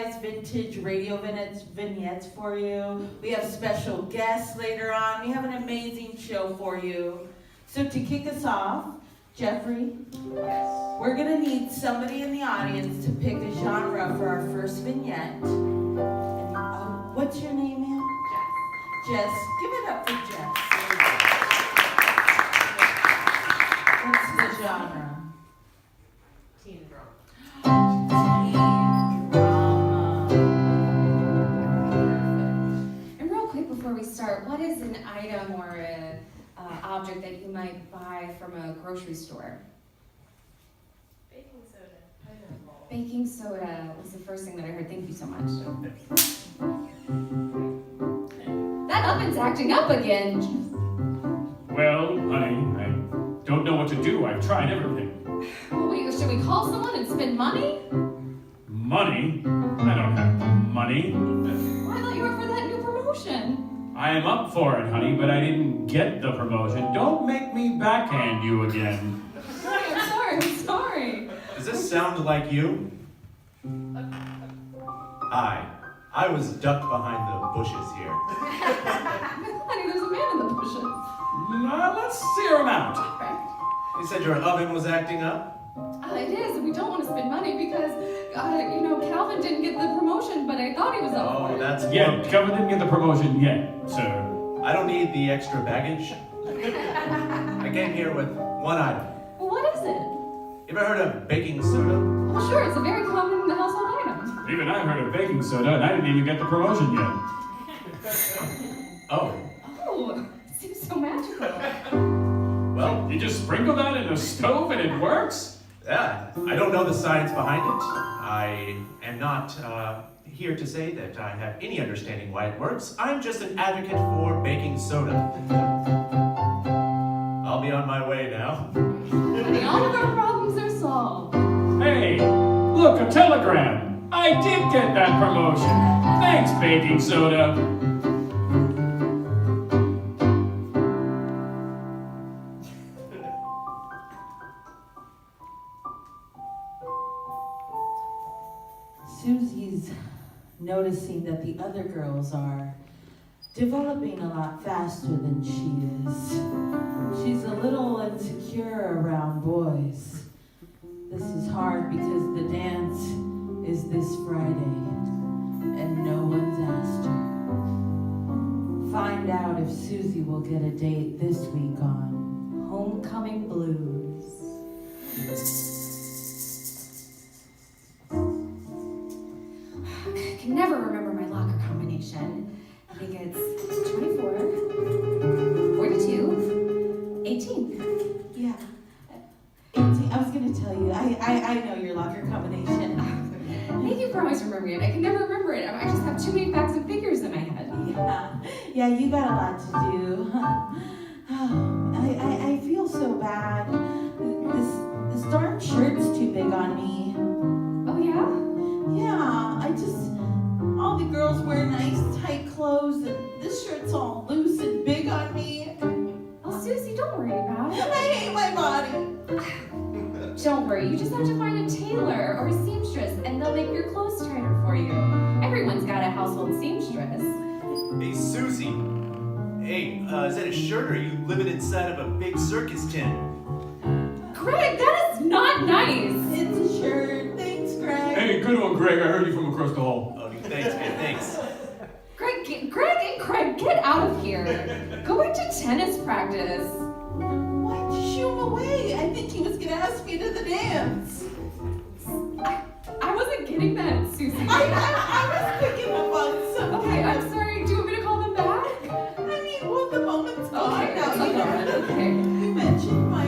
improvised vintage radio vignettes for you. We have special guests later on. We have an amazing show for you. So to kick us off, Jeffrey, we're going to need somebody in the audience to pick a genre for our first vignette. And, what's your name, ma'am? Jess. Give it up for Jess. What's the genre? Teen drama. And real quick before we start, what is an item or an object that you might buy from a grocery store? Baking soda. Pineapple. Baking soda was the first thing that I heard. Thank you so much. That oven's acting up again. Well, honey, I don't know what to do. I've tried everything. Well, should we call someone and spend money? Money? I don't have money. Well, I thought you were for that new promotion. I am up for it, honey, but I didn't get the promotion. Don't make me backhand you again. I'm sorry. Does this sound like you? I was ducked behind the bushes here. Honey, there's a man in the bushes. Let's hear him out. Right. You said your oven was acting up? It is, and we don't want to spend money because, Calvin didn't get the promotion, but I thought he was up for it. That's Yeah, Kevin didn't get the promotion yet, sir. I don't need the extra baggage. I came here with one item. Well, what is it? You ever heard of baking soda? Well, sure, it's a very common household item. Even I've heard of baking soda, and I didn't even get the promotion yet. Oh, Oh, seems so magical. well, You just sprinkle that in the stove and it works? yeah. I don't know the science behind it. I am not here to say that I have any understanding why it works. I'm just an advocate for baking soda. I'll be on my way now. Honey, all of our problems are solved. Hey, look, a telegram. I did get that promotion. Thanks, baking soda. Susie's noticing that the other girls are developing a lot faster than she is. She's a little insecure around boys. This is hard because the dance is this Friday and no one's asked her. Find out if Susie will get a date this week on Homecoming Blues. I can never remember my locker combination. I think it's 24, 42, 18. Yeah. 18. I was going to tell you, I know your locker combination. Thank you for always remembering it. I can never remember it. I just have too many facts and figures in my head. Yeah, you got a lot to do. I feel so bad. This darn shirt's too big on me. Oh, yeah? Yeah, all the girls wear nice tight clothes and this shirt's all loose and big on me. Oh, Susie, don't worry about it. I hate my body. Don't worry, you just have to find a tailor or a seamstress and they'll make your clothes tighter for you. Everyone's got a household seamstress. Hey, Susie. Hey, is that a shirt or are you living inside of a big circus tent? Greg, that is not nice. It's a shirt. Thanks, Greg. Hey, good one, Greg. I heard you from across the hall. Oh, thanks, man, thanks. Greg, get out of here. Go back to tennis practice. Why'd you shoo him away? I think he was going to ask me to the dance. I wasn't getting that, Susie. I was picking up on something. Okay, I'm sorry. Do you want me to call them back? I mean, well, the moment's gone. Okay, Now, you know, okay. you mentioned my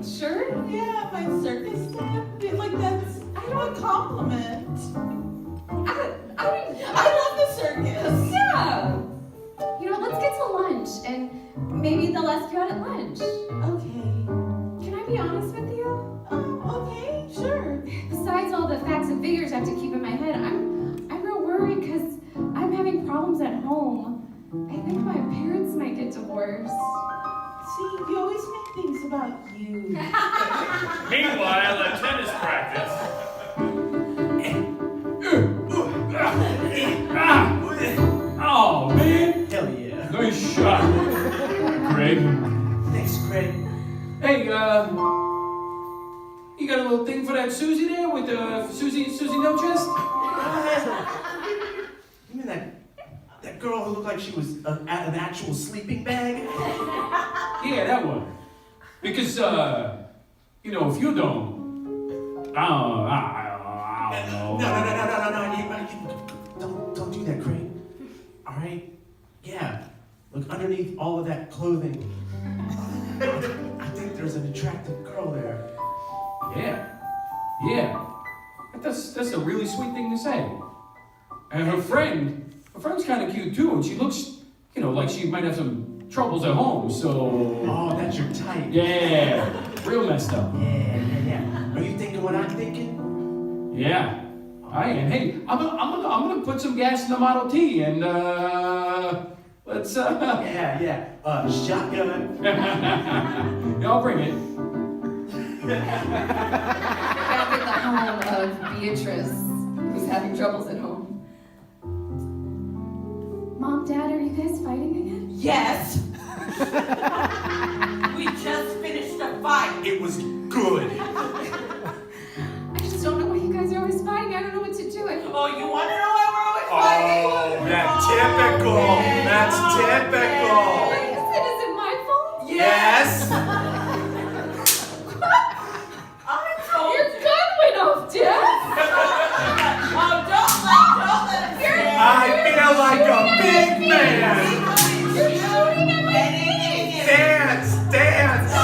Sure? yeah, my circus tent. Like, that's a compliment. I mean, I love the circus. yeah. Let's get to lunch, and maybe they'll ask you out at lunch. Okay. Can I be honest with you? Okay, sure. Besides all the facts and figures I have to keep in my head, I'm real worried because I'm having problems at home. I think my parents might get divorced. See, you always make things about you. Meanwhile, at tennis practice. shot. Craig. Thanks, Craig. Hey, you got a little thing for that Susie there with Susie No Chest? You mean that girl who looked like she was an actual sleeping bag? Yeah, that one. Because, if you don't, I don't know. No. Don't do that, Craig. All right? Yeah. Look, underneath all of that clothing, I think there's an attractive girl there. Yeah. That's a really sweet thing to say. And her friend's kind of cute too, and she looks, like she might have some troubles at home, so... Oh, that's your type. Yeah, real messed up. Yeah. Are you thinking what I'm thinking? Yeah, I am. Hey, I'm gonna put some gas in the Model T, and let's Yeah. Shotgun. Yeah, I'll bring it. Back at the home of Beatrice, who's having troubles at home. Mom, Dad, are you guys fighting again? Yes! We just finished a fight. It was good. I just don't know why you guys are always fighting. I don't know what to do. Oh, you want to know why we're always fighting? Oh, typical. That's typical. What is it? Is it my fault? Yes. I told Your you. gun went off, Dad! Oh, don't let him hear it. I feel like a big man. You're shooting at my Dance. No!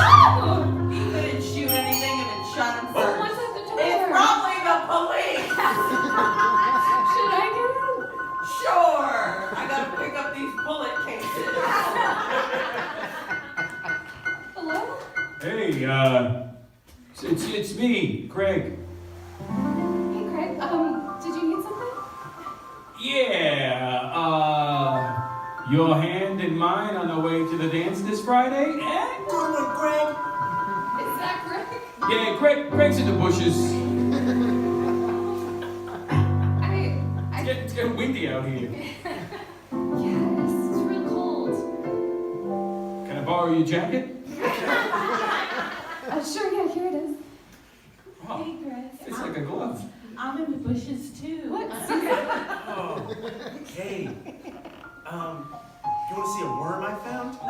He couldn't shoot anything if it shot him first. Someone's at the door. It's probably the police. Should I get in? Sure. I gotta pick up these bullet cases. Hello? Hey, it's me, Craig. Hey, Craig. Did you need something? Yeah, your hand and mine on the way to the dance this Friday? Good one, Greg. Is that Craig? Yeah, Craig's in the bushes. It's getting windy out here. Yes, it's real cold. Can I borrow your jacket? Sure, yeah, here it is. Oh, Hey, Chris. it's like a glove. I'm in the bushes too. What? Oh, hey. You want to see a worm I found? I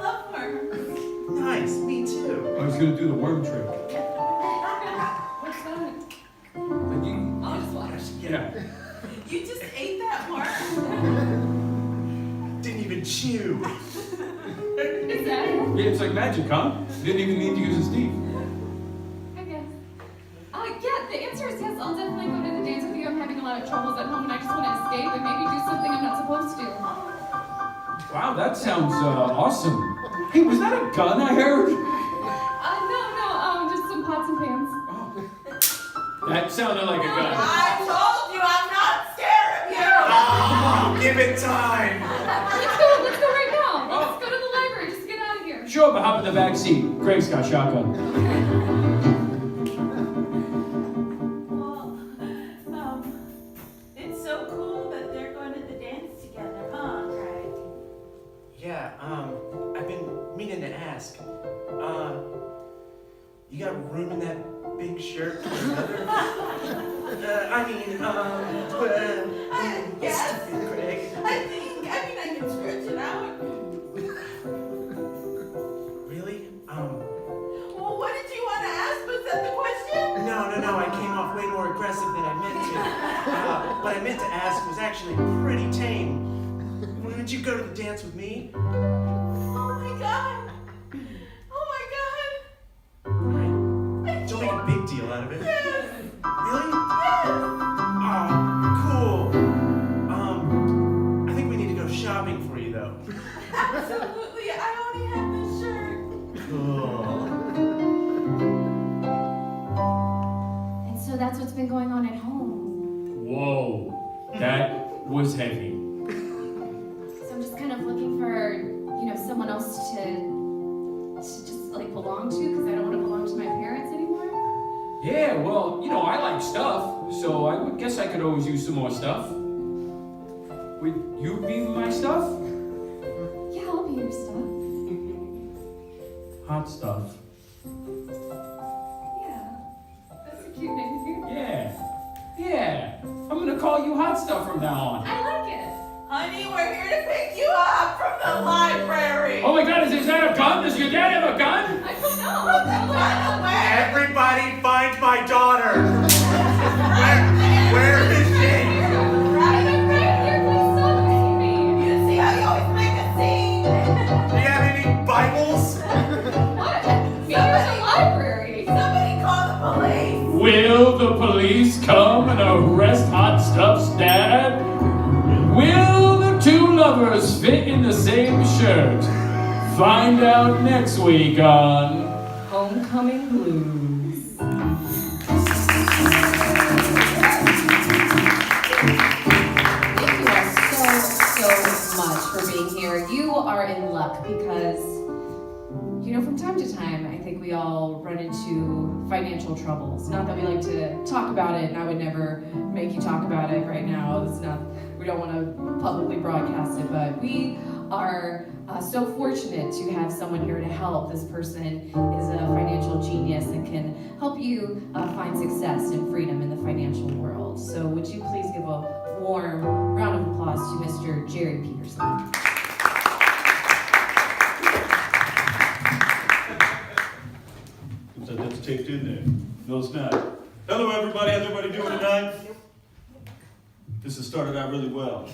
love worms. Nice, me too. I was gonna do the worm trick. What's that? Like you, Oh, just water. yeah. You just ate that worm? Didn't even chew. Is that it? Yeah, it's like magic, huh? Didn't even need to use his teeth. I guess. Yeah, the answer is yes. I'll definitely go to the dance with you. I'm having a lot of troubles at home and I just want to escape and maybe do something I'm not supposed to. Wow, that sounds awesome. Hey, was that a gun I heard? No, just some pots and pans. That sounded like a gun. I told you I'm not scared of you. Oh, give it time. Let's go right now. Let's go to the library. Just get out of here. Sure, but hop in the back seat. Craig's got shotgun. Well, it's so cool that they're going to the dance together, huh, Craig? Yeah, I've been meaning to ask. You got room in that big shirt for another? Yes. Stupid Craig. I can stretch it out. Really? Well, what did you want to ask? Was that the question? No, I came off way more aggressive than I meant to. What I meant to ask was actually pretty tame. Would you go to the dance with me? Oh my god. Right. Don't make a big deal out of it. Yes. Really? Yes. Oh, cool. I think we need to go shopping for you, though. Absolutely. I only have this shirt. Cool. And so that's what's been going on at home. Whoa, that was heavy. So I'm just kind of looking for, someone else to just like belong to because I don't want to belong to my parents anymore. Yeah, well, I like stuff, so I would guess I could always use some more stuff. Would you be my stuff? weird stuff. Hot stuff. Yeah. That's a cute name for you. Yeah. I'm gonna call you Hot Stuff from now on. I like it. Honey, we're here to pick you up from the library. Oh my God, is that a gun? Does your dad have a gun? I don't know. Run away. Everybody find my daughter! Where is she? Right here, please stop kissing me. You see how you always make a scene? Do you have any Bibles? What? Me in the library. Somebody call the police. Will the police come and arrest Hot Stuff's dad? Will the two lovers fit in the same shirt? Find out next week on Homecoming Blues. Thank you all so much for being here. You are in luck because, from time to time, I think we all run into financial troubles. Not that we like to talk about it, and I would never make you talk about it right now. We don't want to publicly broadcast it, but we are so fortunate to have someone here to help. This person is a financial genius and can help you find success and freedom in the financial world. So would you please give a warm round of applause to Mr. Jerry Peterson. So that's taped in there. No, it's not. Hello, everybody. How's everybody doing tonight? This has started out really well.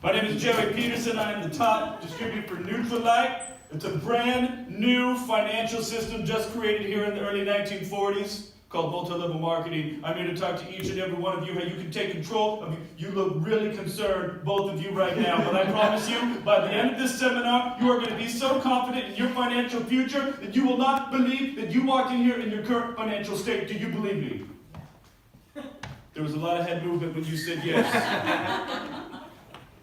My name is Jerry Peterson. I am the top distributor for Nutrilite. It's a brand new financial system just created here in the early 1940s called multi-level marketing. I'm here to talk to each and every one of you how you can take control of you. You look really concerned, both of you right now, but I promise you, by the end of this seminar, you are going to be so confident in your financial future that you will not believe that you walked in here in your current financial state. Do you believe me? There was a lot of head movement when you said yes.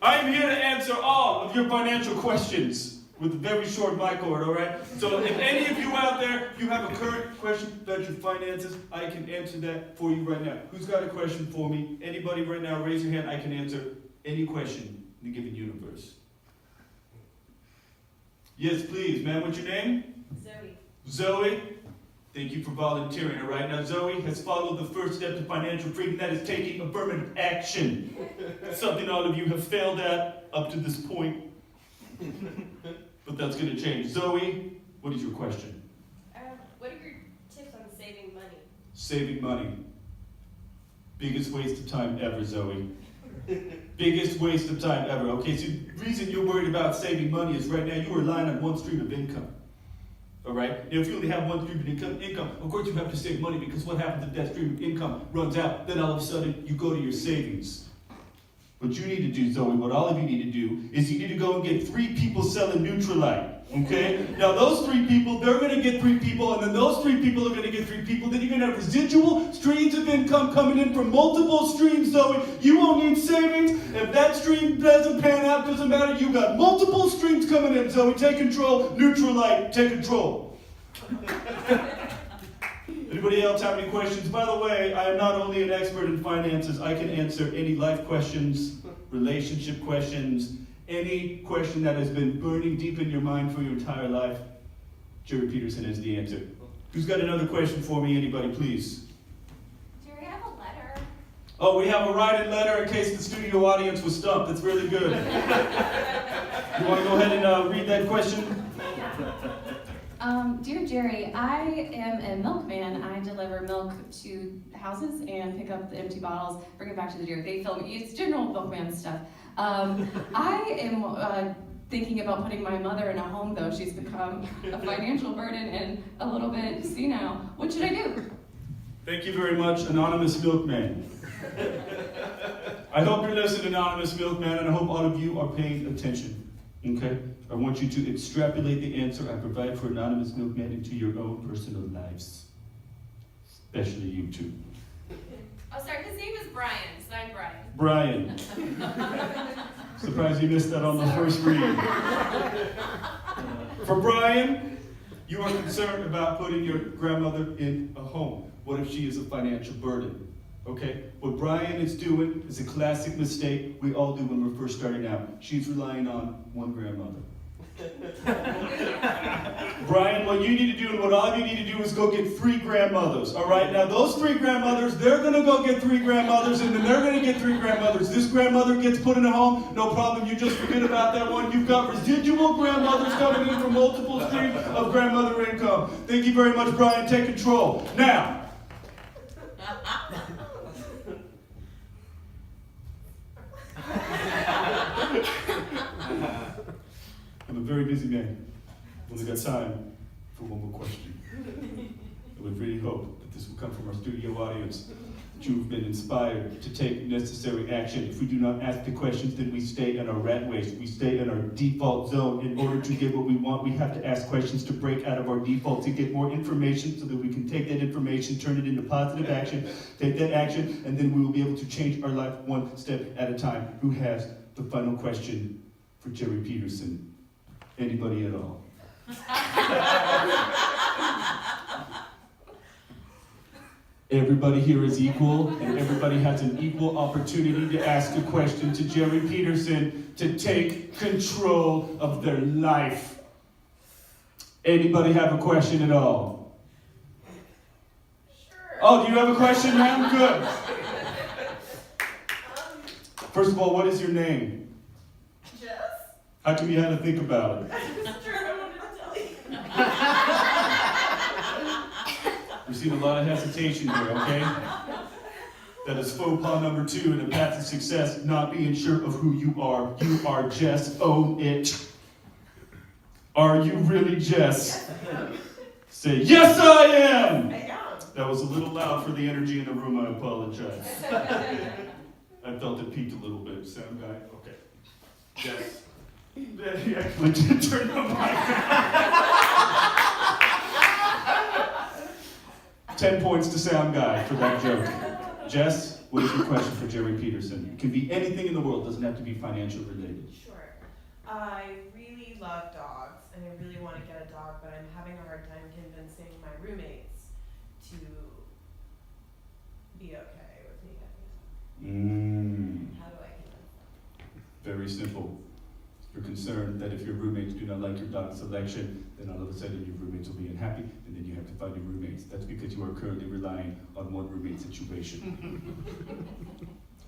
I am here to answer all of your financial questions with a very short mic cord, all right? So if any of you out there, you have a current question about your finances, I can answer that for you right now. Who's got a question for me? Anybody right now, raise your hand. I can answer any question in the given universe. Yes, please. Ma'am, what's your name? Zoe. Zoe. Thank you for volunteering, all right? Now, Zoe has followed the first step to financial freedom, that is taking affirmative action. Something all of you have failed at up to this point. But that's going to change. Zoe, what is your question? What are your tips on saving money? Saving money. Biggest waste of time ever, Zoe. Biggest waste of time ever. Okay, so the reason you're worried about saving money is right now you are relying on one stream of income. All right? Now, if you only have one stream of income, of course you have to save money, because what happens if that stream of income runs out? Then all of a sudden you go to your savings. What you need to do, Zoe, what all of you need to do, is you need to go and get 3 people selling Nutrilite, okay? Now, those 3 people, they're going to get 3 people, and then those 3 people are going to get 3 people. Then you're going to have residual streams of income coming in from multiple streams, Zoe. You won't need savings. If that stream doesn't pan out, doesn't matter. You got multiple streams coming in, Zoe. Take control. Nutrilite, take control. Anybody else have any questions? By the way, I am not only an expert in finances, I can answer any life questions, relationship questions, any question that has been burning deep in your mind for your entire life. Jerry Peterson is the answer. Who's got another question for me? Anybody, please? Jerry, I have a letter. Oh, we have a write-in letter in case the studio audience was stumped. That's really good. You want to go ahead and read that question? Dear Jerry, I am a milkman. I deliver milk to houses and pick up the empty bottles, bring it back to the dealer. They fill me. It's general milkman stuff. I am thinking about putting my mother in a home, though. She's become a financial burden and a little bit senile. What should I do? Thank you very much, Anonymous Milkman. I hope you're listening, Anonymous Milkman, and I hope all of you are paying attention. Okay? I want you to extrapolate the answer I provide for Anonymous Milkman into your own personal lives. Especially you two. Oh, sorry, his name is Brian. So I'm Brian. Brian. Surprised you missed that on the first read. For Brian, you are concerned about putting your grandmother in a home. What if she is a financial burden? Okay? What Brian is doing is a classic mistake we all do when we're first starting out. She's relying on one grandmother. Brian, what you need to do and what all of you need to do is go get 3 grandmothers, all right? Now, those 3 grandmothers, they're going to go get 3 grandmothers, and then they're going to get 3 grandmothers. This grandmother gets put in a home, no problem. You just forget about that one. You've got residual grandmothers coming in from multiple streams of grandmother income. Thank you very much, Brian. Take control. Now, I'm a very busy man. Only got time for one more question. I would really hope that this will come from our studio audience, that you've been inspired to take necessary action. If we do not ask the questions, then we stay in our rat race. We stay in our default zone. In order to get what we want, we have to ask questions to break out of our default, to get more information so that we can take that information, turn it into positive action, take that action, and then we will be able to change our life one step at a time. Who has the final question for Jerry Peterson? Anybody at all? Everybody here is equal, and everybody has an equal opportunity to ask a question to Jerry Peterson to take control of their life. Anybody have a question at all? Sure. Oh, do you have a question, ma'am? Good. First of all, what is your name? Jess? How come you had to think about it? Sure, I wanted to tell you. We've seen a lot of hesitation here, okay? That is faux pas number 2 in a path to success, not being sure of who you are. You are Jess. Own it. Are you really Jess? Say, yes, I am! I am. That was a little loud for the energy in the room. I apologize. I felt it peaked a little bit. Sound guy? Okay. Jess. He actually did turn the mic. 10 points to sound guy for that joke. Jess, what is your question for Jerry Peterson? It can be anything in the world. It doesn't have to be financial related. Sure. I really love dogs, and I really want to get a dog, but I'm having a hard time convincing my roommates to be okay with me getting a dog. How do I convince them? Very simple. You're concerned that if your roommates do not like your dog selection, then all of a sudden your roommates will be unhappy, and then you have to find new roommates. That's because you are currently relying on one roommate situation.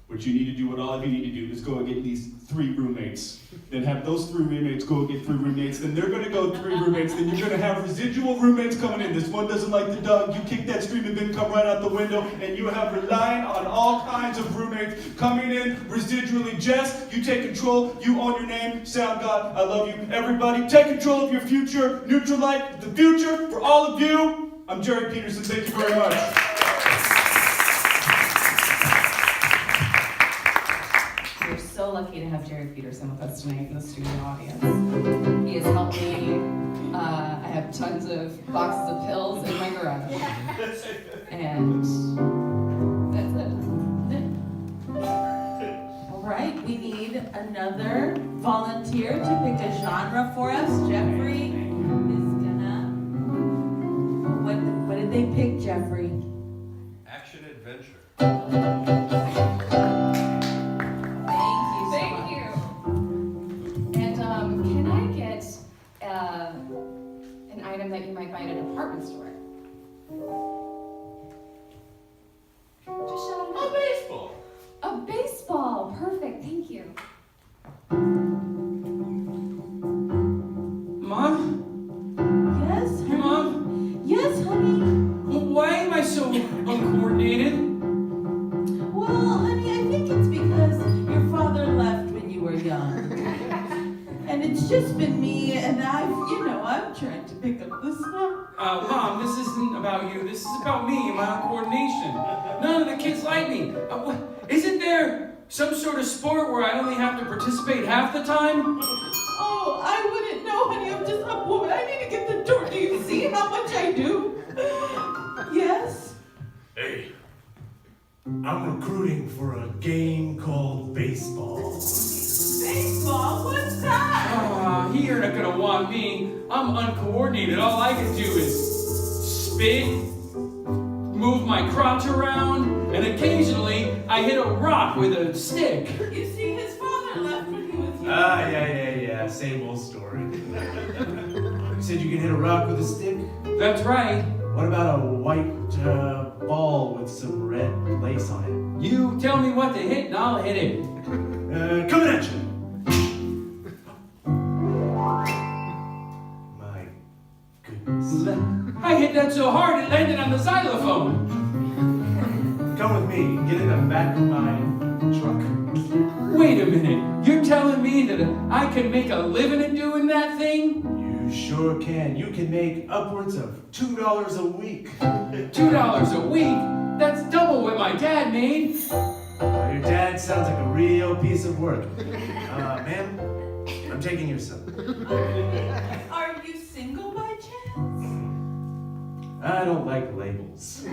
What you need to do, what all of you need to do, is go and get these 3 roommates. Then have those 3 roommates go and get 3 roommates. Then they're going to go 3 roommates. Then you're going to have residual roommates coming in. This one doesn't like the dog. You kick that stream of income right out the window, and you have relying on all kinds of roommates coming in residually. Jess, you take control. You own your name. Sound God, I love you. Everybody, take control of your future. Neutralite the future for all of you. I'm Jerry Peterson. Thank you very much. We're so lucky to have Jerry Peterson with us tonight in the studio audience. He has helped me. I have tons of boxes of pills in my garage. And that's it. All right, we need another volunteer to pick a genre for us. Jeffrey is gonna. What did they pick, Jeffrey? Action adventure. Thank you. And can I get an item that you might buy at a department store? Just shout it out. Baseball. A baseball. Perfect. Thank you. Mom? Yes, honey. Mom? Yes, honey. Why am I so uncoordinated? Well, honey, I think it's because your father left when you were young. And it's just been me, and I'm trying to pick up the slack. Mom, this isn't about you. This is about me and my uncoordination. None of the kids like me. Isn't there some sort of sport where I only have to participate half the time? Oh, I wouldn't know, honey. I'm just a woman. I need to get the door. Do you see how much I do? Yes? Hey, I'm recruiting for a game called baseball. Baseball? What's that? You're not gonna want me. I'm uncoordinated. All I can do is spit, move my crotch around, and occasionally I hit a rock with a stick. You see, his father left when he was young. Yeah. Same old story. You said you could hit a rock with a stick? That's right. What about a white ball with some red lace on it? You tell me what to hit and I'll hit it. Coming at you. My goodness. I hit that so hard it landed on the xylophone. Come with me. Get in the back of my truck. Wait a minute. You're telling me that I can make a living at doing that thing? You sure can. You can make upwards of $2 a week. $2 a week? That's double what my dad made. Your dad sounds like a real piece of work. Ma'am, I'm taking your son. Are you single by chance? I don't like labels.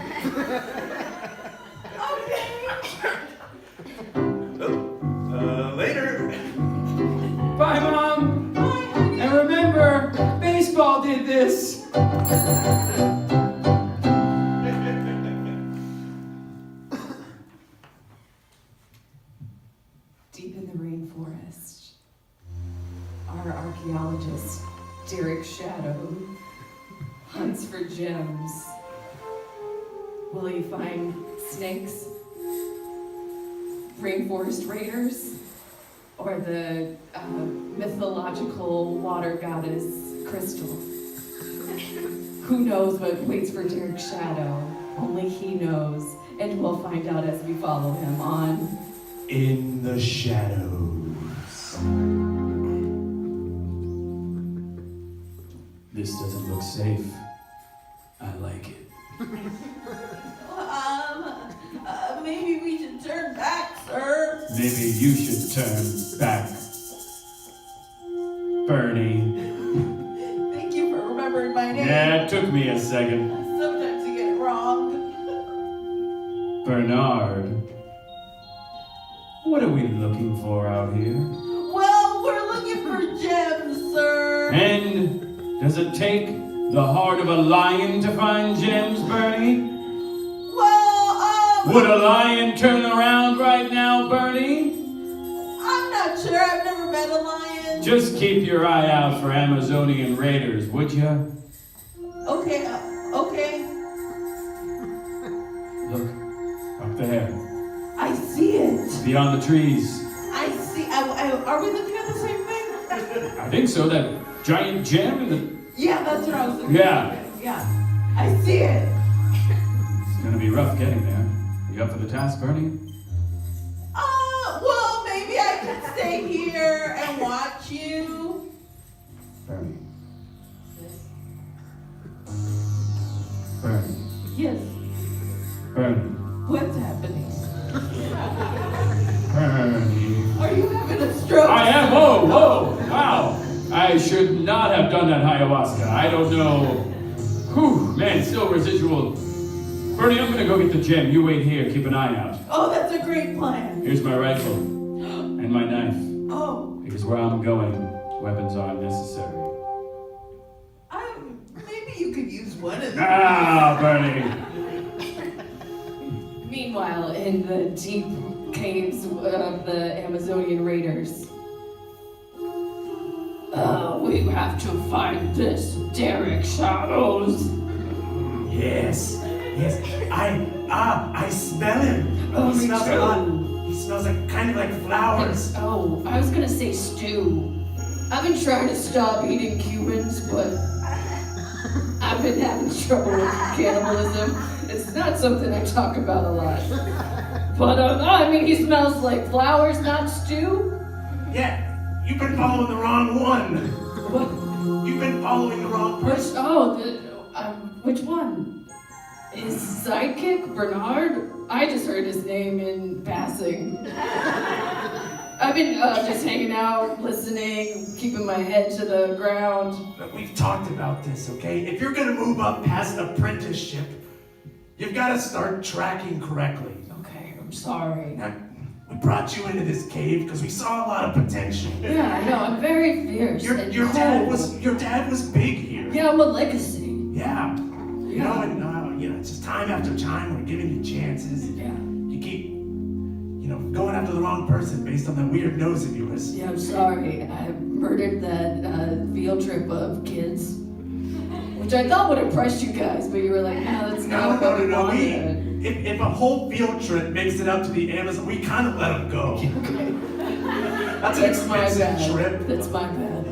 Later. Bye, Mom. And remember, baseball did this. Deep in the rainforest, our archaeologist, Derek Shadow, hunts for gems. Will he find snakes, rainforest raiders, or the mythological water goddess Crystal? Who knows what waits for Derek Shadow? Only he knows, and we'll find out as we follow him on In the shadows. This doesn't look safe. I like it. Maybe we should turn back, sir. Maybe you should turn back, Bernie. Thank you for remembering my name. Yeah, it took me a second. Sometimes you get it wrong. Bernard. What are we looking for out here? Well, we're looking for gems, sir. And does it take the heart of a lion to find gems, Bernie? Well, Would a lion turn around right now, Bernie? I'm not sure. I've never met a lion. Just keep your eye out for Amazonian raiders, would ya? Okay, okay. Look, up there, I see it. beyond the trees. I see. Are we looking at the same thing? I think so, that giant gem in the... Yeah, that's what I was looking Yeah. at. Yeah. I see it. It's gonna be rough getting there. You up for the task, Bernie? Well, maybe I could stay here and watch you. Bernie. Bernie. Yes. Bernie. What's happening? Bernie. Are you having a stroke? I am. Whoa. Wow. I should not have done that ayahuasca. I don't know. Whew, man, still residual. Bernie, I'm gonna go get the gem. You wait here. Keep an eye out. Oh, that's a great plan. Here's my rifle and my knife. Oh, Because where I'm going, weapons aren't necessary. maybe you could use one of these. Ah, Bernie. Meanwhile, in the deep caves of the Amazonian raiders. We have to find this Derek Shadows. Yes. I smell him. Oh, He me smells too. a lot. He smells kind of like flowers. Oh, I was gonna say stew. I've been trying to stop eating Cubans, but I've been having trouble with cannibalism. It's not something I talk about a lot. But, I mean, he smells like flowers, not stew. Yeah, you've been following the wrong one. What? You've been following the wrong person. Which one? His sidekick, Bernard? I just heard his name in passing. I've been just hanging out, listening, keeping my head to the ground. But we've talked about this, okay? If you're gonna move up past an apprenticeship, you've got to start tracking correctly. Okay, I'm sorry. Now, we brought you into this cave because we saw a lot of potential. Yeah, I know, I'm very fierce and Your cold. dad was big here. Yeah, I'm a legacy. Yeah. You know, and it's just time after time we're giving you chances. Yeah. You keep, going after the wrong person based on that weird nose of yours. Yeah, I'm sorry. I murdered that field trip of kids, which I thought would impress you guys, but you were like, no, that's not what we wanted. If a whole field trip makes it out to the Amazon, we kind of let them go. Okay. That's an That's my expensive bad. trip. That's my bad.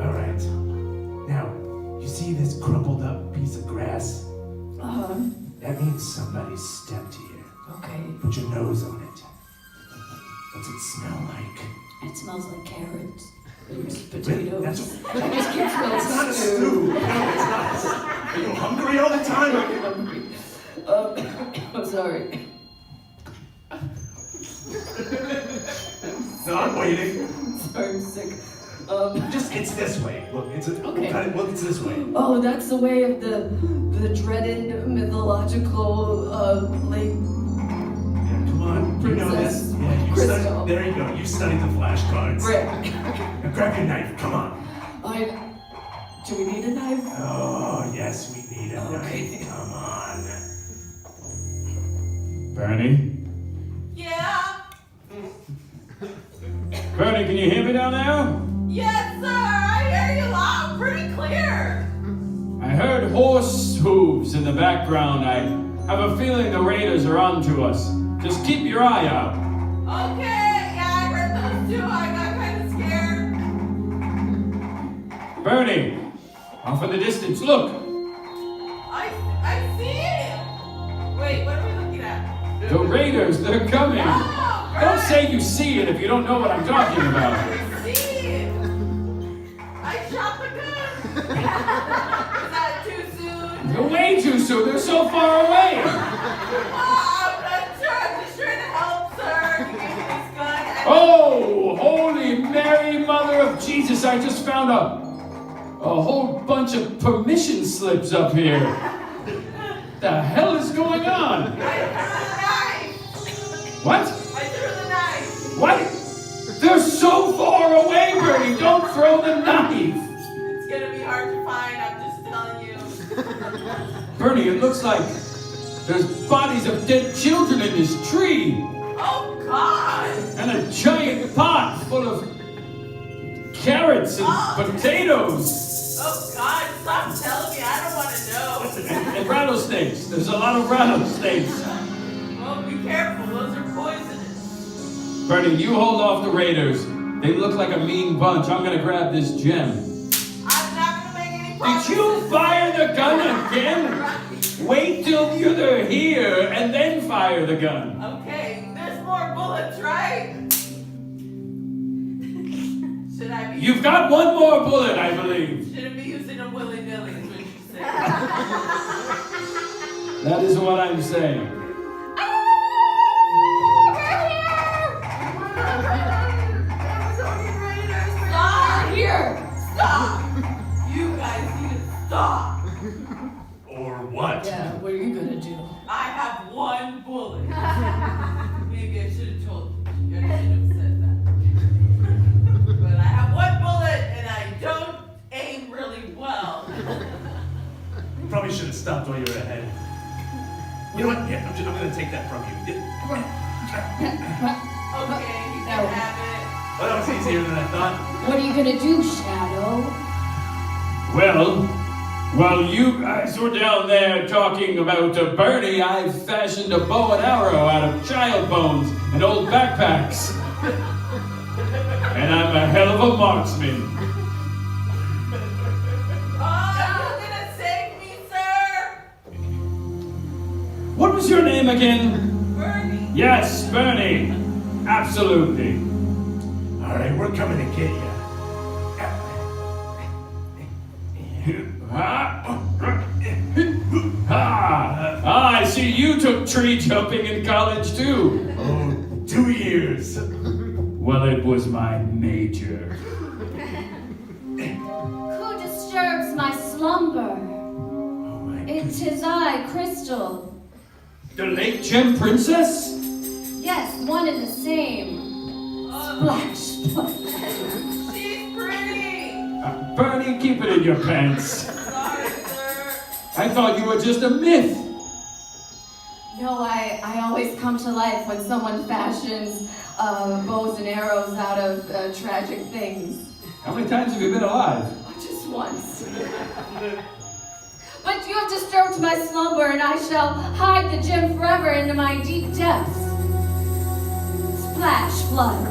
All right. Now, you see this crumpled up piece of grass? That means somebody stepped here. Okay. Put your nose on it. What's it smell like? It smells like carrots and Really? potatoes. That's I just keep smelling It's not a stew. stew. No, it's not. Are you hungry all the time? I'm sorry. No, I'm waiting. Sorry, I'm sick. It's this way. Look, it's Okay. Look, it's this way. Oh, that's the way of the dreaded mythological late. Yeah, come on. You know this. Princess Yeah, Crystal. there you go. You studied the flashcards. Rick. Now grab your knife. Come on. Do we need a knife? Oh, yes, we need a Okay. knife. Come on. Bernie? Yeah? Bernie, can you hear me down there? Yes, sir! I hear you loud, pretty clear! I heard horse hooves in the background. I have a feeling the raiders are onto us. Just keep your eye out. Okay, yeah, I heard those too. I got kind of scared. Bernie, off in the distance, look. I see it! Wait, what are we looking at? The raiders, they're coming. Oh, Don't right. say you see it if you don't know what I'm talking about. I see it! I shot the gun! Is that too soon? You're way too soon. They're so far away. Oh, I'm just trying to help, sir. You gave me this gun. Oh, Holy Mary, Mother of Jesus! I just found a whole bunch of permission slips up here. The hell is going on? I threw the knife! What? I threw the knife! What? They're so far away, Bernie. Don't throw the knife. It's gonna be hard to find, I'm just telling you. Bernie, it looks like there's bodies of dead children in this tree. Oh, God! And a giant pot full of carrots and potatoes. Oh, God, stop telling me. I don't want to know. And rattlesnakes. There's a lot of rattlesnakes. Well, be careful. Those are poisonous. Bernie, you hold off the raiders. They look like a mean bunch. I'm gonna grab this gem. I'm not going to make any promises. Did you fire the gun again? Wait till they're here and then fire the gun. Okay, there's more bullets, right? Should I be... You've got one more bullet, I believe. Shouldn't be using them willy-nilly, is what you said. That is what I'm saying. Stop! Here! Stop! You guys need to stop! Or what? Yeah, what are you gonna do? I have one bullet. Maybe I should have told you. I shouldn't have said that. But I have one bullet and I don't aim really well. You probably should have stopped while you were ahead. You know what? Yeah, I'm going to take that from you. Okay, you can have it. Oh, that was easier than I thought. What are you gonna do, Shadow? Well, while you guys were down there talking about Bernie, I fashioned a bow and arrow out of child bones and old backpacks. And I'm a hell of a marksman. Oh, you're gonna save me, sir? What was your name again? Bernie. Yes, Bernie. Absolutely. All right, we're coming to get you. I see you took tree jumping in college too. Oh, 2 years. Well, it was my major. Who disturbs my slumber? Oh my It is I, Crystal. The late Gem Princess? Yes, one and the same. Splash, splash. She's pretty. Bernie, keep it in your pants. Sorry, sir. I thought you were just a myth. No, I always come to life when someone fashions bows and arrows out of tragic things. How many times have you been alive? Oh, just once. But you have disturbed my slumber, and I shall hide the gem forever into my deep depths. Splash floods.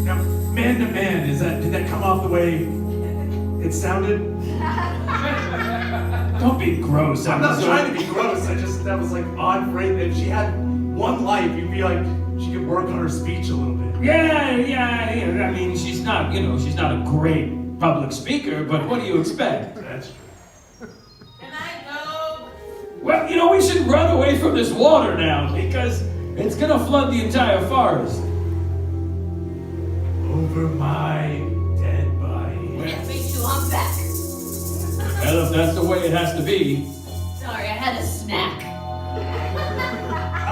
Now, man to man, did that come off the way it sounded? Don't be gross. I'm not trying to be gross. That was like odd phrase. If she had one life, you'd be like, she could work on her speech a little bit. Yeah. I mean, she's not a great public speaker, but what do you expect? That's true. Can I go? Well, we should run away from this water now because it's gonna flood the entire forest. Over my dead body. Yes, me too, I'm back. Well, if that's the way it has to be. Sorry, I had a snack.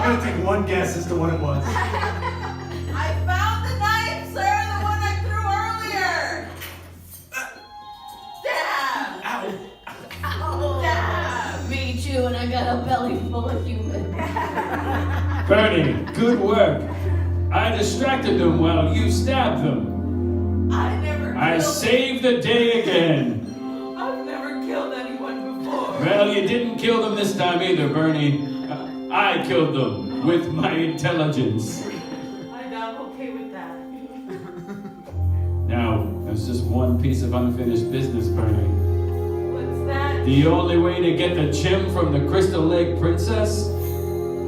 I'm gonna take one guess as to what it was. I found the knife, sir, the one I threw earlier. Dab! Ow! Dab! Me too, and I got a belly full of human. Bernie, good work. I distracted them while you stabbed them. I never I killed saved the day again. I've never killed anyone before. Well, you didn't kill them this time either, Bernie. I killed them with my intelligence. I'm okay with that. Now, there's just one piece of unfinished business, Bernie. What's that? The only way to get the gem from the Crystal Lake Princess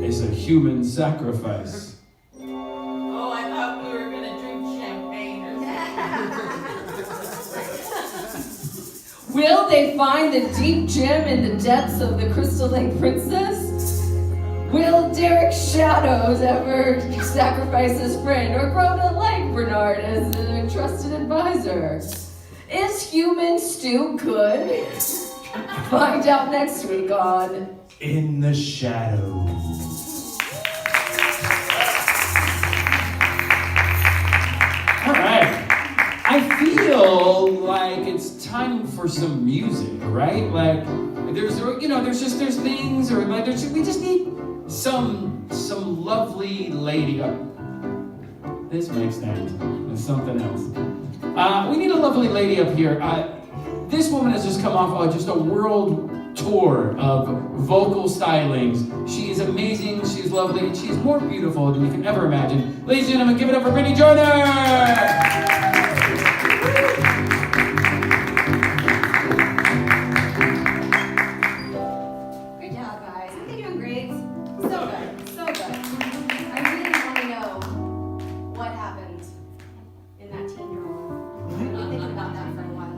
is a human sacrifice. Oh, I thought we were gonna drink champagne or something. Will they find the deep gem in the depths of the Crystal Lake Princess? Will Derek Shadows ever sacrifice his friend or grow to like Bernard as a trusted advisor? Is human stew good? Find out next week on In the Shadows. All right. I feel like it's time for some music, right? Like, there's things, or like, we just need some lovely lady. This makes sense. There's something else. We need a lovely lady up here. This woman has just come off just a world tour of vocal stylings. She is amazing, she's lovely, and she's more beautiful than you can ever imagine. Ladies and gentlemen, give it up for Brittany Joyner! Good job, guys. I think you're doing great. So good, so good. I really want to know what happened in that teen drama. I've been thinking about that for a while.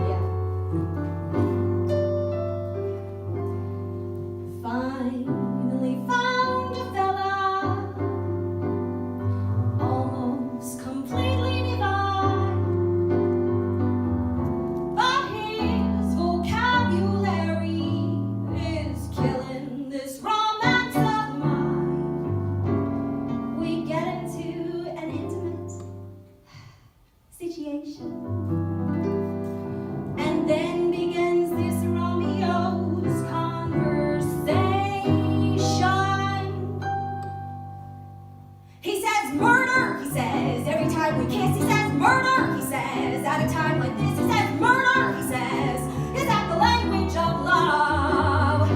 Yeah. Finally found a fella, almost completely divine. But his vocabulary is killing this romance of mine. We get into an intimate situation, and then begins this Romeo's conversation. He says murder, he says, every time we kiss, he says murder, he says, at a time like this, he says murder, he says, is that the language of love?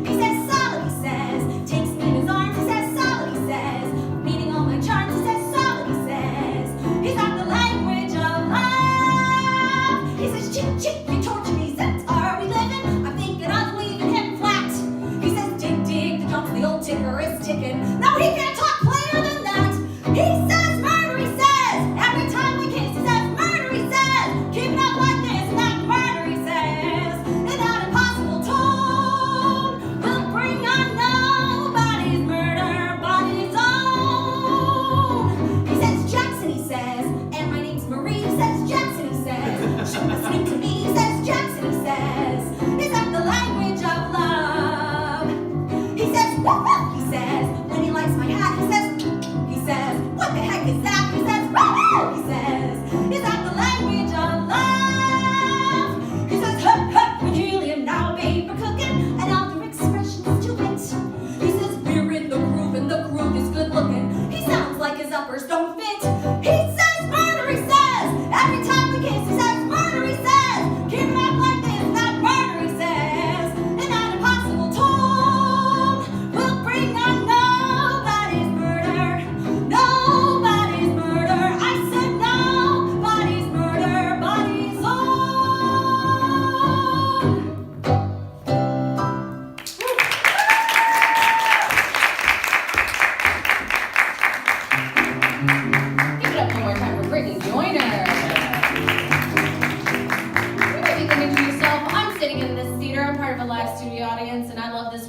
He says solid, he says, takes me in his arms, he says solid, he says, meeting all my charms, he says solid, he says, is that the language of love?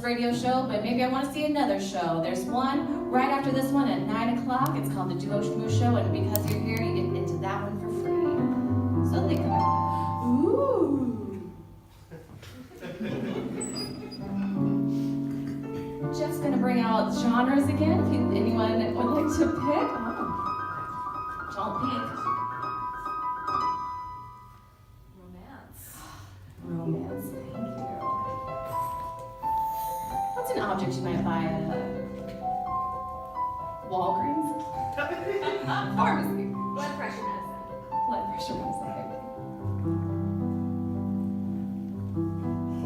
radio show, but maybe I want to see another show. There's one right after this one at 9 o'clock. It's called the Duo Schmoo Show, and because you're here, you get into that one for free. So think about it. Ooh. Jeff's gonna bring out genres again. If anyone would like to pick, don't pick. Romance, thank you. What's an object you might buy at Walgreens? Pharmacy. Blood pressure medicine. Blood pressure medicine, thank you.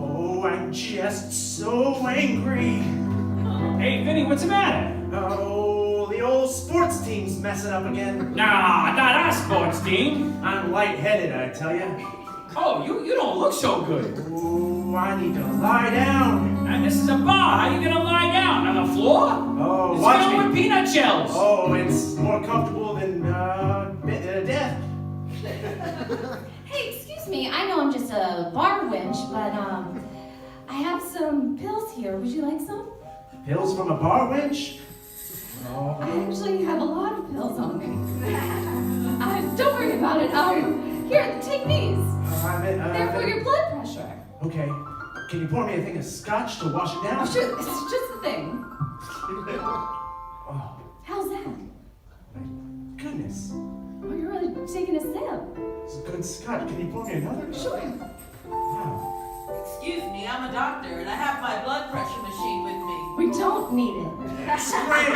Oh, I'm just so angry. Hey, Vinny, what's the matter? Oh, the old sports team's messing up again. Nah, not our sports team. I'm lightheaded, I tell ya. Oh, you don't look so good. Ooh, I need to lie down. And this is a bar. How you gonna lie down? On the floor? Oh, It's watch filled me. with peanut shells. Oh, it's more comfortable than death. Hey, excuse me. I know I'm just a bar wench, but I have some pills here. Would you like some? Pills from a bar wench? Oh. I actually have a lot of pills on me. Don't worry about it. Here, take these. They're for your blood pressure. Okay. Can you pour me a thing of scotch to wash it down? Oh, sure. It's just a thing. Oh, How's that? goodness. Oh, you're really taking a sip. It's good scotch. Can you pour me another? Sure. Wow. Excuse me, I'm a doctor and I have my blood pressure machine with me. We don't need it. Scram!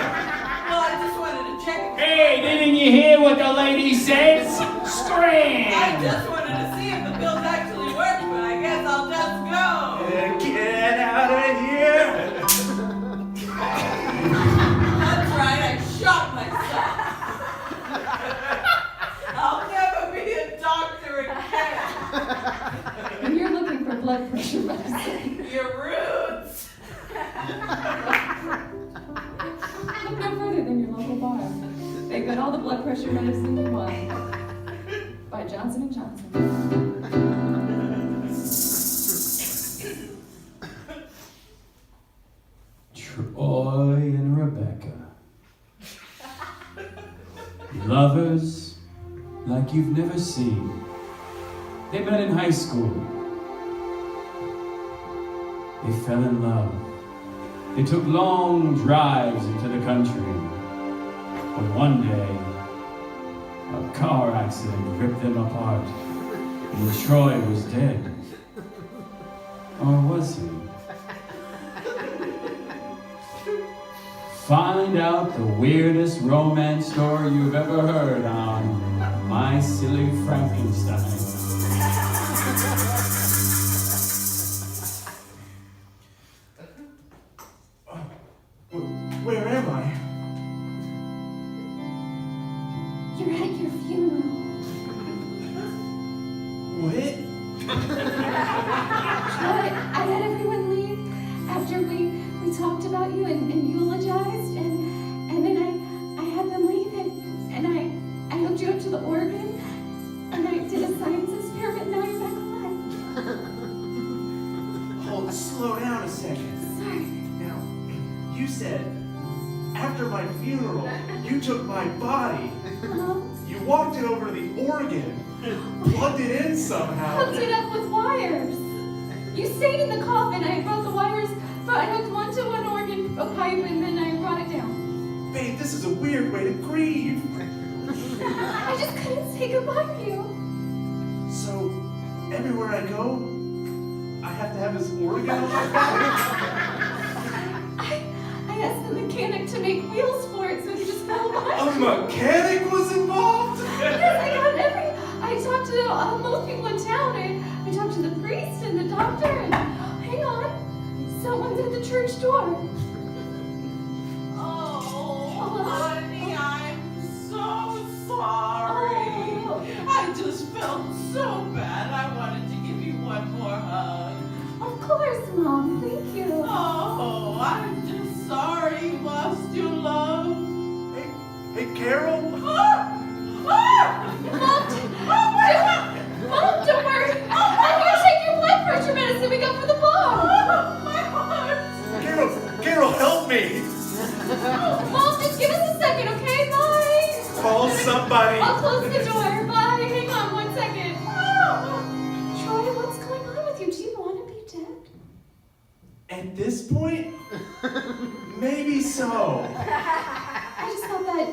Well, I just wanted to check it. Hey, didn't you hear what the lady says? I Scram! just wanted to see if the pills actually work, but I guess I'll just go. Get out of here! That's right, I shot myself. I'll never be a doctor again. And you're looking for blood pressure medicine. You're rude. Look no further than your local bar. They've got all the blood pressure medicine you want. By Johnson & Johnson. Troy and Rebecca. Lovers like you've never seen. They met in high school. They fell in love. They took long drives into the country. But one day, a car accident ripped them apart. And Troy was dead. Or was he? Find out the weirdest romance story you've ever heard on My Silly Frankenstein. Where am I? You're at your funeral. What? But I had everyone leave after we talked about you and eulogized, and then I had them leave, and I hooked you up to the organ, and I did a science experiment, and now you're back alive. Hold, slow down a second. Sorry. Now, you said after my funeral, you took my body. You walked it over to the organ, plugged it in somehow. Hooked it up with wires. You stayed in the coffin. I brought the wires, but I hooked one to one organ, a pipe, and then I brought it down. Babe, this is a weird way to grieve. I just couldn't say goodbye to you. So, everywhere I go, I have to have this organ on my back? I asked the mechanic to make wheels for it so it could just go by. A mechanic was involved? Yes, I talked to most people in town. I talked to the priest and the doctor, and hang on, someone's at the church door. Oh, honey, I'm so sorry. Oh. I just felt so bad. I wanted to give you one more hug. Of course, Mom, thank you. Oh, I'm just sorry you lost your love. Hey, Carol? Mom, don't worry. I'm here to take your blood pressure medicine we got for the bar. My heart. so? I just thought that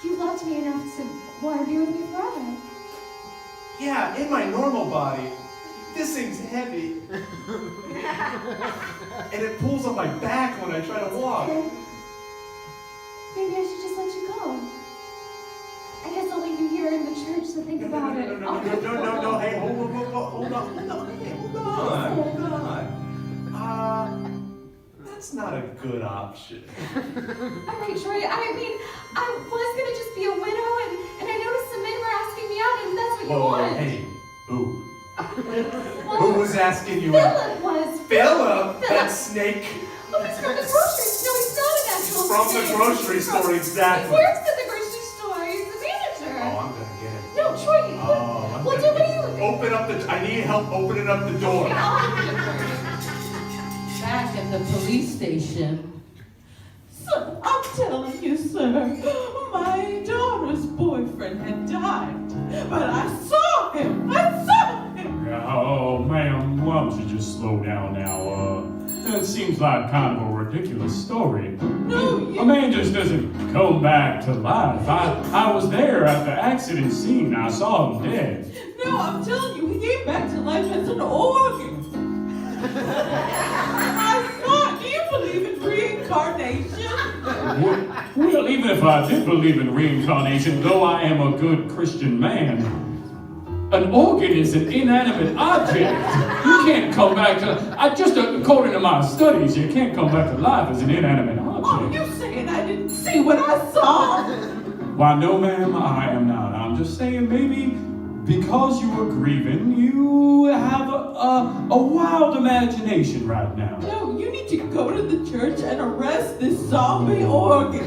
you loved me enough to want to be with me forever. Yeah, in my normal body, this thing's heavy. And it pulls on my back when I try to walk. Okay. Maybe I should just let you go. I guess I'll leave you here in the church to think about it. No, hey, hold on. That's not a good option. All right, Troy, I mean, I was going to just be a widow, and I noticed some men were asking me out, and that's what you want. Hey, who? Well, Who was asking you out? Philip was. Philip, that snake. Oh, he's from the grocery store. No, he's not an actual From snake. the grocery store, He exactly. works at the grocery store. He's the manager. Oh, I'm gonna get it. No, Troy, I'm well, gonna what do you... Open up the. I need help opening up the door. Back at the police station. So, I'm telling you, sir, my daughter's boyfriend had died, but I saw him. Oh, ma'am, why don't you just slow down now? That seems like kind of a ridiculous story. No, A man just doesn't come back to life. I was there at the accident scene. I saw him dead. No, I'm telling you, he came back to life as an organ. I thought, do you believe in reincarnation? Well, even if I did believe in reincarnation, though I am a good Christian man, an organ is an inanimate object. You can't come back to, just according to my studies, you can't come back to life as an inanimate Oh, object. you saying I didn't see what I saw? Why, no, ma'am, I am not. I'm just saying maybe because you were grieving, you have a wild imagination right now. No, you need to go to the church and arrest this zombie organ.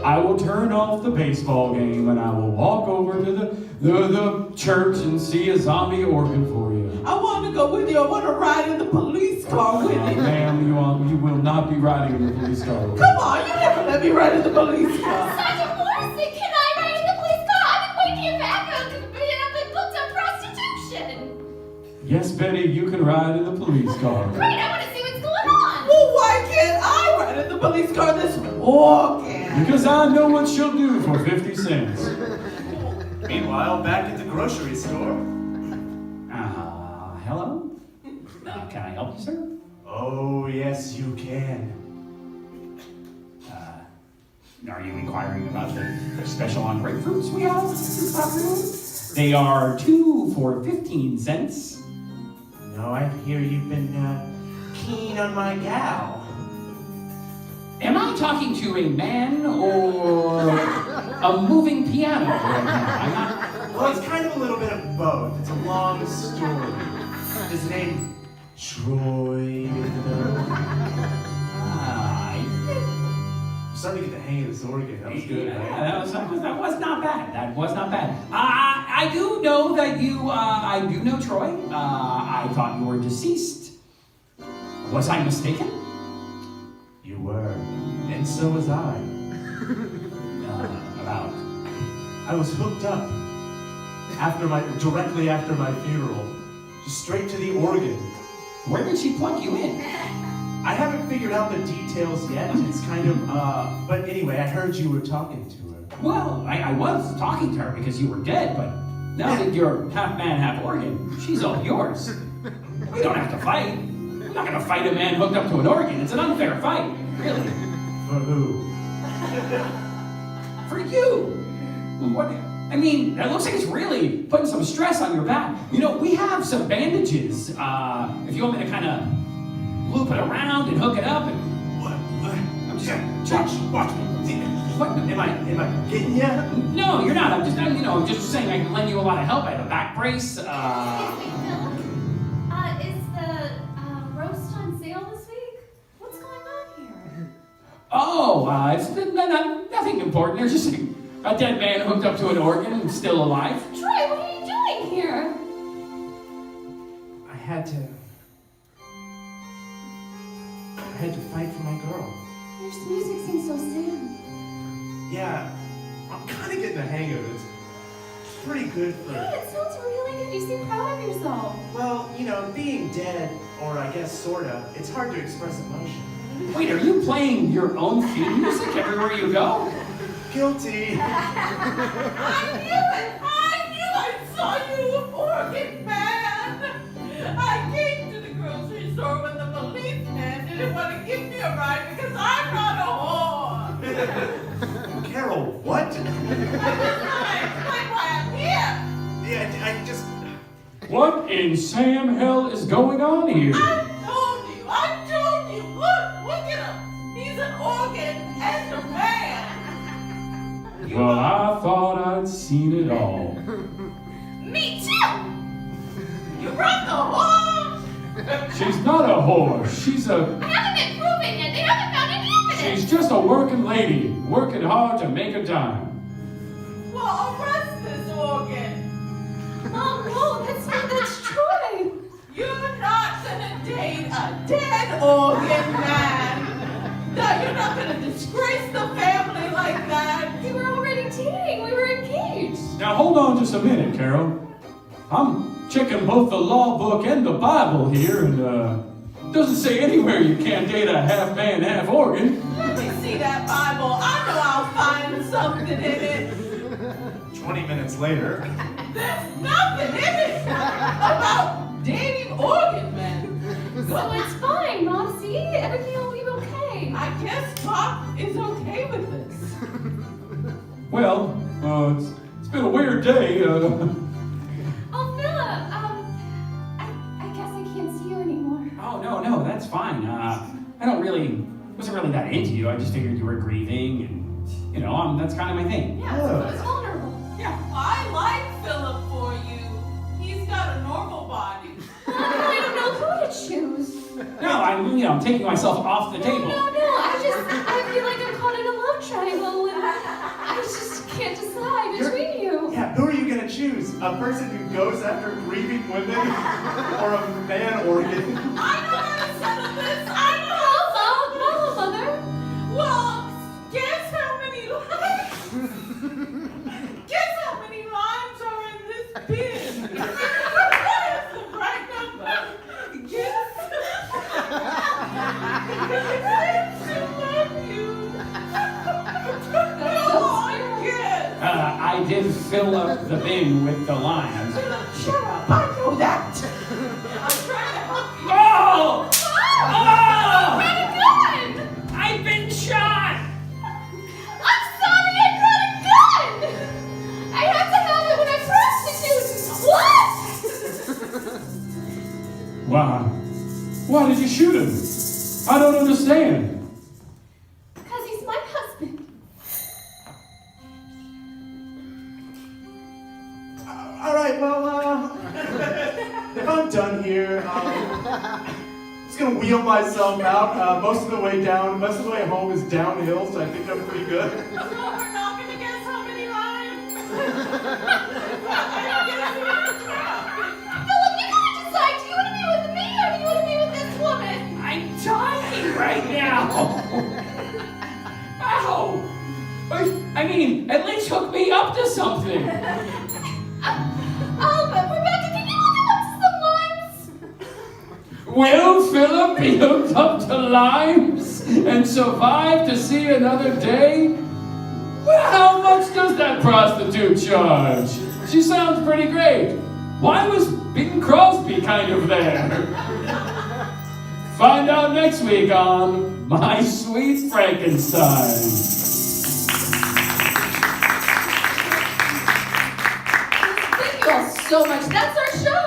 I will turn off the baseball game and I will walk over to the church and see a zombie organ for you. I want to go with you. I want to ride in the police car with you. Ma'am, you will not be riding in the police car. Come on, you never let me ride in the police car. Sergeant Morrison, can I ride in the police car? I've been waiting here back. I've been booked on prostitution. Yes, Betty, you can ride in the police car. Great, I want to see what's going on. Well, why can't I ride in the police car this organ? Because I know what she'll do for 50 cents. Meanwhile, back at the grocery store. Hello? Can I help you, sir? Oh, yes, you can. Are you inquiring about the special on grapefruits we have this afternoon? They are 2 for 15 cents. No, I hear you've been keen on my gal. Am I talking to a man or a moving piano right now? I'm not... Well, it's kind of a little bit of both. It's a long story. His name, Troy. I'm starting to get the hang of this organ. That was good, Yeah, right? that was not bad. That was not bad. I do know that you, I do know Troy. I thought you were deceased. Was I mistaken? You were. And so was I. About? I was hooked up directly after my funeral. Just straight to the organ. Where did she plug you in? I haven't figured out the details yet. It's kind of, but anyway, I heard you were talking to her. Well, I was talking to her because you were dead, but now that you're half man, half organ, she's all yours. We don't have to fight. I'm not gonna fight a man hooked up to an organ. It's an unfair fight, really. For who? For you. What? I mean, it looks like it's really putting some stress on your back. You know, we have some bandages. If you want me to kind of loop it around and hook it up and... What? I'm just... Watch me. What? Am I getting you? No, you're not. I'm just saying I can lend you a lot of help. I have a back brace. Excuse me, Philip. Is the roast on sale this week? What's going on here? Oh, it's nothing important. There's just a dead man hooked up to an organ and still alive. Troy, what are you doing here? I had to fight for my girl. Your music seems so sad. Yeah, I'm kind of getting the hang of it. It's pretty good for... Hey, it sounds really good. You seem proud of yourself. Well, you know, being dead, or I guess sorta, it's hard to express emotion. Wait, are you playing your own theme music everywhere you go? Guilty. I knew it! I knew I saw you, organ man! I came to the grocery store when the policeman didn't want to give me a ride because I'm not a whore! Carol, what? I'm just trying to explain why I'm here! Yeah, I just... What in Sam hell is going on here? I told you! Look at him! He's an organ and a man! Well, I thought I'd seen it all. Me too! You brought the whore! She's not a whore. She's a... I haven't been proven yet. They haven't found any evidence. She's just a working lady, working hard to make a dime. Well, arrest this organ! Oh no, that's Troy. You're not gonna date a dead organ man! No, you're not gonna disgrace the family like that! We were already dating. We were engaged. Now hold on just a minute, Carol. I'm checking both the law book and the Bible here, and it doesn't say anywhere you can't date a half man, half organ. Let me see that Bible. I know I'll find something in it. 20 minutes later. There's nothing in it about dating organ men. So it's fine, Mom. See, everything will be okay. I guess Pop is okay with this. Well, it's been a weird day. Oh, Philip. I guess I can't see you anymore. Oh, no, that's fine. Wasn't really that into you. I just figured you were grieving, and, that's kind of my thing. Yeah, so it's vulnerable. Yeah. I like Philip for you. He's got a normal body. I don't know who to choose. No, I'm taking myself off the table. No, I feel like I'm caught in a love triangle, and I just can't decide between you. Yeah, who are you gonna choose? A person who goes after grieving women or a man organ? I know how to settle this. I know. No, Mother. Well, guess how many limes? Guess how many limes are in this bin? What is the right number? Guess. I love you. Come on, guess. I did fill up the bin with the limes. Shut up. I know that. I'm trying to help you. Oh! Very good. I've been shot! I'm sorry, I got a gun. I had to have it when I prostituted. What? Why did you shoot him? I don't understand. Because he's my husband. All right, well, if I'm done here, I'm just gonna wheel myself out. Most of the way home is downhill, so I think I'm pretty good. So we're not going to guess how many limes? Philip, you gotta decide. Do you want to be with me or do you want to be with this woman? I'm dying right now! Ow! I mean, at least hook me up to something! Rebecca, can you hook up to some limes? Will Philip be hooked up to limes and survive to see another day? Well, how much does that prostitute charge? She sounds pretty great. Why was Bing Crosby kind of there? Find out next week on My Sweet Frankenstein. Thank you all so much. That's our show. I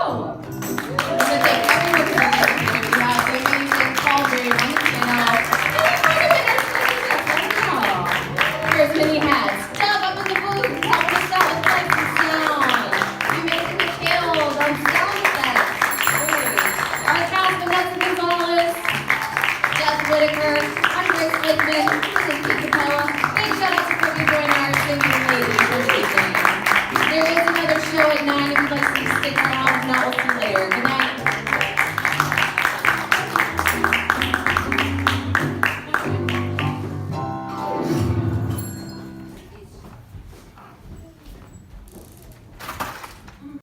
want to thank everyone for listening. We have the amazing Paul Raymond, Here's many hats. Doug up in the booth, helping us out with lights and sound. We made it killed on sound effects. Our cast of Nuts and Gonzalez, Jeff Whitaker, I'm Grace Lakeman, this is Pete Capella. Big shout out to Kirby Joyner, our singing lady for speaking. There is another show at 9 if you'd like